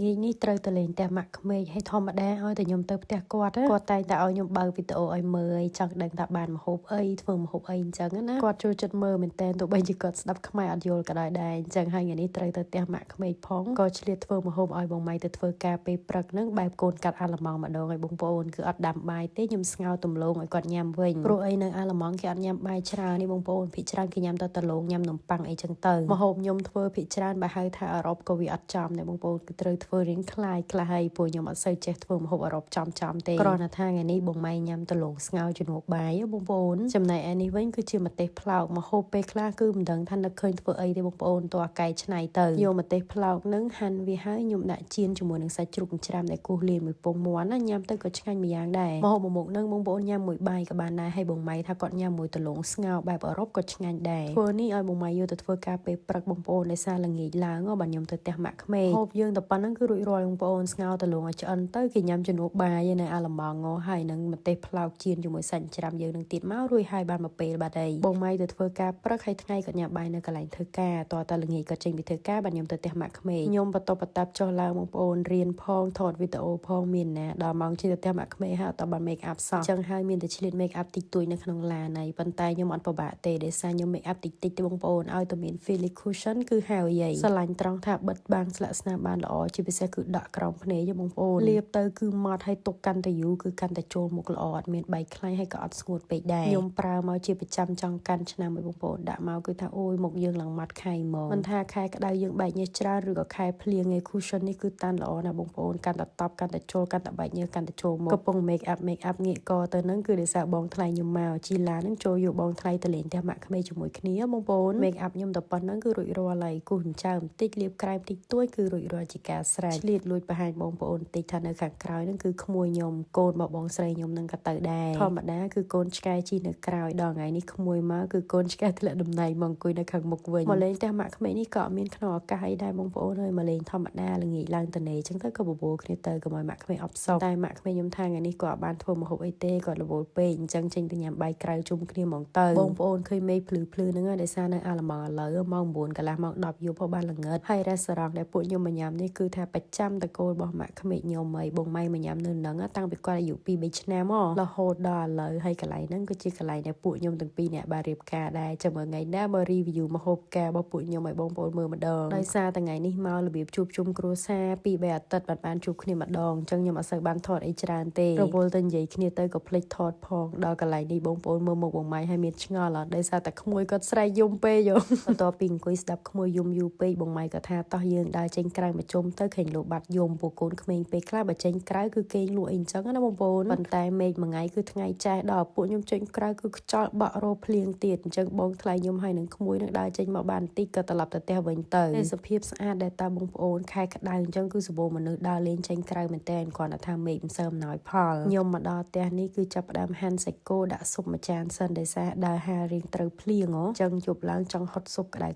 ងាយនេះត្រូវទៅលេងផ្ទះម៉ាក់ក្មេកឲ្យធម្មតាឲ្យតែខ្ញុំទៅផ្ទះគាត់តែងតែឲ្យខ្ញុំបើកវីដេអូឲ្យមើលចង់ដឹងថាបានម្ហូបអីធ្វើម្ហូបអីអញ្ចឹងណាគាត់ចូលចិត្តមើលមែនតើទោះបីជាគាត់ស្ដាប់ខ្មែរអត់យល់ក៏ដោយដែរអញ្ចឹងហើយថ្ងៃនេះត្រូវទៅផ្ទះម៉ាក់ក្មេកផងក៏ឆ្លៀតធ្វើម្ហូបឲ្យបងម៉ៃទៅធ្វើការពេលព្រឹកហ្នឹងបែបកូនកាត់អាឡម៉ង់ម្ដងឲ្យបងប្អូនគឺអត់ដាំបាយទេខ្ញុំស្ងោរទំលងឲ្យគាត់ញ៉ាំវិញព្រោះអីនៅអាឡម៉ង់គេអត់ញ៉ាំបាយច្រើននេះបងប្អូនភាគច្រើនគេញ៉ាំតែទំលងញ៉ាំនំប៉័ងអីចឹងទៅម្ហូបខ្ញុំធ្វើភាគច្រើនបើហៅថាអឺរ៉ុបក៏វាអត់ចំដែរបងប្អូនគឺត្រូវធ្វើរៀងខ្លះហើយព្រោះខ្ញុំអត់សូវចេះធ្វើម្ហូបអឺរ៉ុបចំទេគ្រាន់តែថាថ្ងៃនេះបងម៉ៃញ៉ាំទំលងស្ងោរជំនួសបាយបងប្អូនចំណែកឯនេះវិញគឺជាម្ទេសផ្លោកម្ហូបពេលខ្លះគឺមិនដឹងថានឹកឃើញធ្វើអីទេបងប្អូនតោះកែច្នៃទៅយកម្ទេសផ្លោកនឹងហាន់វាហើយខ្ញុំដាក់ចៀនជាមួយនឹងសាច់ជ្រូកច្រាំដែលគោះលាយមួយពងមាន់ណាញ៉ាំទៅក៏ឆ្ងាញ់មួយយ៉ាងដែរម្ហូបមួយមុខនឹងបងប្អូនញ៉ាំមួយបាយក៏បានដែរហើយបងម៉ៃថាគាត់ញ៉ាំមួយទំលងស្ងោរបែបអឺរ៉ុបក៏ឆ្ងាញ់ដែរធ្វើនេះឲ្យបងម៉ៃយកទៅធ្វើការពេលព្រឹកបងប្អូនដោយសារល្ងាចឡើងបាទខ្ញុំទៅផ្ទះម៉ាក់ក្មេងហូបយើងតែប៉ុណ្្នឹងគឺរួចរាល់បងប្អូនស្ងោរទំលងឲ្យឆ្អិនទៅគេញ៉ាំជំនួសបាយនៅអាឡម៉ង់ហើយនឹងម្ទេសផ្លោកចៀនជាមួយសាច់ច្រាំយើងនឹងទៀតមករួចហើយបានមកពេលបាត់ហើយបងម៉ៃទៅធ្វើការព្រឹកហើយថ្ងៃក៏ញ៉ាំបាយនៅកន្លែងធ្វើការតតែល្ងាចក៏ចេញពីធ្វើការបាទខ្ញុំទៅផ្ទះម៉ាក់ក្មេងខ្ញុំបន្តបតាប់ចុះឡើងបងប្អូនរៀនផងថតវីដេអូផងមានណាដល់ម៉ោងជិះទៅផ្ទះម៉ាក់ក្មេងហើយអត់បាន make up សោះចឹងហើយមានតែឆ្លៀត make up តិចតួចនៅក្នុងឡានហើយប៉ុន្តែខ្ញុំអត់ពិបាកទេដោយសារខ្ញុំ make up តិចទេបងប្អូនឲ្យតែមាន Philic cushion គឺហាវយាយស្រឡាញ់ត្រង់ថាបិទបាំងស្លាកស្នាមបានល្អជាពិសេសគឺដក់ក្រោមភ្នែកបងប្អូនលាបទៅគឺម៉ត់ឲ្យទុកកាន់តែយូរគឺកាន់តែចូលមុខល្អអត់មានបែកខ្លាញ់ហើយក៏អត់ស្ងួតពេកដែរខ្ញុំប្រើមកជាប្រចាំចង់កាន់ឆ្នាំឲ្យបងប្អូនដាក់មកគឺថាអូយមុខយើងឡើងម៉ត់ខៃហ្មងមិនថាខែក្តៅយើងបែកញើសច្រើនឬក៏ខែភ្លៀងឯ cushion នេះគឺតាន់ល្អណាស់បងប្អូនកាន់តែតប់កាន់តែចូលកាន់តែបែកញើសកាន់តែចូលមុខកំពុង make up ងាកកទៅនឹងគឺដោយសារបងថ្លៃខ្ញុំមកជីឡានឹងចូលយកបងថ្លៃទៅលេងផ្ទះម៉ាក់ក្មេងជាមួយគ្នាបងប្អូន make up ខ្ញុំតែប៉ុណ្្នឹងគឺរួចរាល់ហើយគូសអញ្ចើបន្តិចលាបក្រែមតិចតួចគឺរួចរាល់ជាការស្រេចឆ្លៀតលួចបង្ហាញបងប្អូនតិចថានៅខាងក្រោយនឹងគឺក្មួយខ្ញុំកូនបងស្រីខ្ញុំនឹងក៏ទៅដែរធម្មតាគឺកូនឆ្កែជីនៅក្រោយដល់ថ្ងៃនេះក្មួយមកគឺកូនឆ្កែធ្លាក់ដំណៃមកអង្គុយនៅខាងមុខវិញមកលេងផ្ទះម៉ាក់ក្មេងនេះក៏មានក្នុងឱកាសអីដែរបងប្អូនហើយមកលេងធម្មតាល្ងាចឡើងតនេអញ្ចឹងទៅក៏បបួលគ្នាទៅកុំឲ្យម៉ាក់ក្មេងអបសោកតែម៉ាក់ក្មេងខ្ញុំថាថ្ងៃនេះក៏អត់បានធ្វើម្ហូបអីទេគាត់រវល់ពេកអញ្ចឹងចេញទៅញ៉ាំបាយក្រៅជុំគ្នាហ្មងទៅបងប្អូនឃើញមេឃភ្លឺហ្នឹងហើយដោយសារនៅអាឡម៉ង់ឥឡូវម៉ោង 9 កន្លះម៉ោង 10 យប់ផងបានល្ងឹតហើយ restaurant ដែលពួកខ្ញុំមកញ៉ាំនេះគឺថាប្រចាំតកូលរបស់ម៉ាក់ក្មេកខ្ញុំហើយបងម៉ៃមកញ៉ាំនៅហ្នឹងតាំងពីគាត់អាយុ 2-3 ឆ្នាំរហូតដល់ឥឡូវហើយកន្លែងហ្នឹងគឺជាកន្លែងដែលពួកខ្ញុំទាំងពីរនាក់បានរៀបការដែរចាំមើលថ្ងៃណាមក review ម្ហូបការរបស់ពួកខ្ញុំឲ្យបងប្អូនមើលម្ដងដោយសារថ្ងៃនេះមករបៀបជួបជុំគ្រួសារ 2-3 អាទិត្យបានជួបគ្នាម្ដងអញ្ចឹងខ្ញុំអត់សូវបានថតអីច្រើនទេរវល់ទៅនិយាយគ្នាទៅក៏ភ្លេចថតផងដល់កន្លែងនេះបងប្អូនមើលមុខបងម៉ៃឲ្យមានឆ្ងល់អត់ដោយសារតែក្មួយគាត់ស្រែកយំពេកបន្ទាប់ពីអង្គុយស្ដាប់ក្មួយយំយូរពេកបងម៉ៃក៏ថាតោះយើងដើរចេញក្រៅមកជុំទៅឃើញលោកបាត់យំពួកកូនក្មេងពេកខ្លះបើចេញក្រៅគឺគេងលក់អីអញ្ចឹងណាបងប្អូនប៉ុន្តែមេឃមួយថ្ងៃគឺថ្ងៃចាស់ដល់ពួកខ្ញុំចេញក្រៅគឺខ្យល់បក់រោភ្លៀងទៀតអញ្ចឹងបងថ្លៃខ្ញុំហើយនឹងក្មួយនឹងដើរចេញមកបានបន្តិចក៏ត្រឡប់ទៅផ្ទះវិញទៅទេសភាពស្អាតដែលតាបងប្អូនខែក្តៅអញ្ចឹងគឺសម្បូរមនុស្សដើរលេងចេញក្រៅមែនតើគាត់ថាមេឃមិនសូវអំណោយផលខ្ញុំមកដល់ផ្ទះនេះគឺចាប់ផ្ដើមហាន់សាច់គោដាក់ស៊ុបមួយចានសិនដោយសារដើរហាលរៀងត្រូវភ្លៀងអញ្ចឹងជប់ឡើងចង់ហុតស៊ុបក្តៅ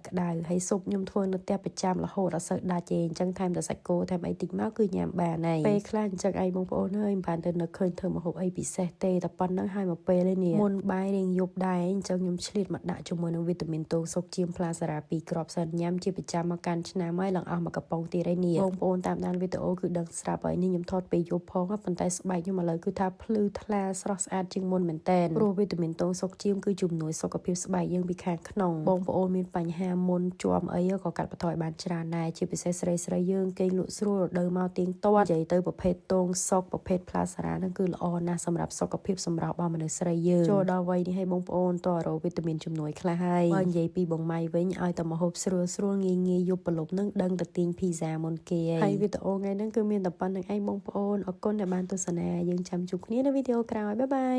ហើយស៊ុបខ្ញុំធ្វើនៅផ្ទះប្រចាំរហូតអត់សូវដាច់ទេអញ្ចឹងថែមតែសាច់គោថែមអីតិចមកគឺញ៉ាំបានហើយពេលខ្លះអញ្ចឹងអីបងប្អូនអើយមិនបានទៅនឹកឃើញធ្វើម្ហូបអីពិសេសទេតែប៉ុណ្្នឹងហើយមកពេលនេះមុនបាយរៀងយប់ដែរអញ្ចឹងខ្ញុំឆ្លៀតមកដាក់ជាមួយនឹងវីតាមីនតូសុកជាមផ្លាសារ៉ា2គ្រាប់សិនញ៉ាំជាប្រចាំមកកាន់ឆ្នាំហើយឡើងអស់មកកំប៉ុងទៀតហើយនេះបងប្អូនតាមដានវីដេអូគឺដឹងស្រាប់ហើយនេះខ្ញុំថតពេលយប់ផងប៉ុន្តែស្បែកខ្ញុំឥឡូវគឺថាភ្លឺថ្លាស្រស់ស្អាតជាងមុនមែនតើព្រោះវីតាមីនតូសុកជាមគឺជំនួយសុខភាពស្បែកយើងពីខាងក្នុងបងប្អូនមានបញ្ហាមុនជាប់អីក៏កាត់បន្ថយបានច្រើនដែរជាពិសេសស្រីយើងគេងលក់ស្រួលរដូវមកទៀងទាត់និយាយទៅប្រភេទតងសុកប្រភេទផ្លាសារ៉ាហ្នឹងគឺល្អណាស់សម្រាប់សុខភាពសម្រាប់របស់មនុស្សស្រីយើងចូលដល់វ័យនេះឲ្យបងប្អូនតើរកវីតាមីនជំនួយខ្លះហើយបើនិយាយពីបងម៉ៃវិញឲ្យតែម្ហូបស្រួលងាយយប់ប្រលប់ហ្នឹងដឹងតែទាញភីហ្សាមុនគេហើយវីដេអូថ្ងៃហ្នឹងគឺមានតែប៉ុណ្្នឹងឯងបងប្អូនអរគុណដែលបានទស្សនាយើងចាំជួបគ្នានៅវីដេអូក្រោយបាយបាយ